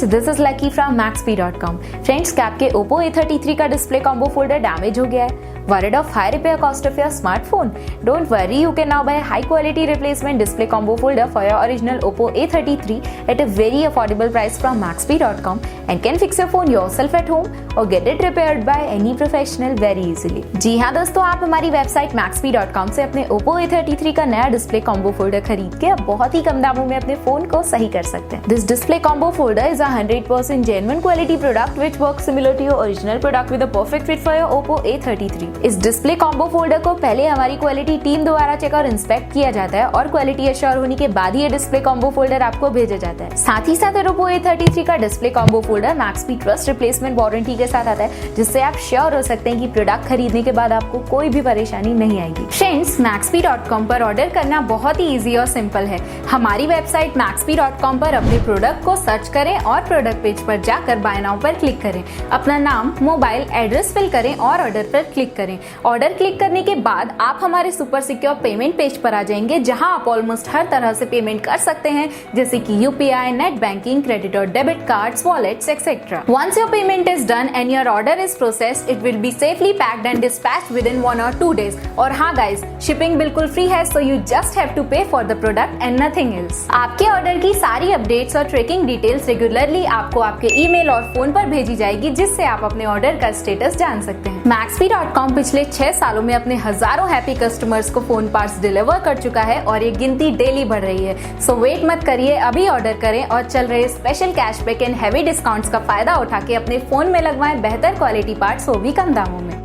This is lucky from Maxbhi.com। Friends, क्या आपके Oppo A33 का डिस्प्ले कॉम्बो फोल्डर डैमेज हो गया है? Worried of high repair cost of your smartphone? Don't worry, you can now buy a high quality replacement display combo folder for your original Oppo A33 at a very affordable price from Maxbhi.com and can fix your phone yourself at home or get it repaired by any professional very easily। जी हाँ दोस्तों, आप हमारी website Maxbhi.com से अपने Oppo A33 का नया display combo folder खरीद के अब बहुत ही कम दामों में अपने फोन को सही कर सकते हैं। This display combo folder is a 100% genuine quality product which works similar to your original product with a perfect fit for your Oppo A33। इस डिस्प्ले कॉम्बो फोल्डर को पहले हमारी क्वालिटी टीम द्वारा चेक और इंस्पेक्ट किया जाता है और क्वालिटी एश्योर होने के बाद ही ये डिस्प्ले कॉम्बो फोल्डर आपको भेजा जाता है। साथ ही साथ Oppo A33 का display combo folder Maxbhi trust replacement warranty के साथ आता है, जिससे आप श्योर हो सकते हैं कि प्रोडक्ट खरीदने के बाद आपको कोई भी परेशानी नहीं आएगी। फ्रेंड्स, Maxbhi.com पर ऑर्डर करना बहुत ही इजी और सिंपल है। हमारी वेबसाइट Maxbhi.com पर अपने प्रोडक्ट को सर्च करें और प्रोडक्ट पेज पर जाकर बाय नाउ पर क्लिक करें। अपना नाम, मोबाइल, एड्रेस फिल करें और ऑर्डर पर क्लिक करें। ऑर्डर क्लिक करने के बाद आप हमारे सुपर सिक्योर पेमेंट पेज पर आ जाएंगे, जहां आप ऑलमोस्ट हर तरह से पेमेंट कर सकते हैं, जैसे कि यूपीआई, नेट बैंकिंग, क्रेडिट और debit cards, wallets etcetera. Once your payment is done and your order is processed, it will be safely packed and dispatched within 1 or 2 days। और हाँ गाइज, शिपिंग बिल्कुल free है, so you just have to pay for the product and nothing else. आपके order की सारी updates और tracking details regularly आपको आपके ईमेल और फोन पर भेजी जाएगी, जिससे आप अपने ऑर्डर का स्टेटस जान सकते हैं। Maxbhi.com पिछले 6 सालों में अपने हजारों हैप्पी कस्टमर्स को फोन पार्ट्स डिलीवर कर चुका है और ये गिनती डेली बढ़ रही है। सो वेट मत करिए, अभी ऑर्डर करें और चल रहे special cashback and heavy discounts का फायदा उठा के अपने फोन में लगवाएं बेहतर क्वालिटी पार्ट्स, वो भी कम दामों में।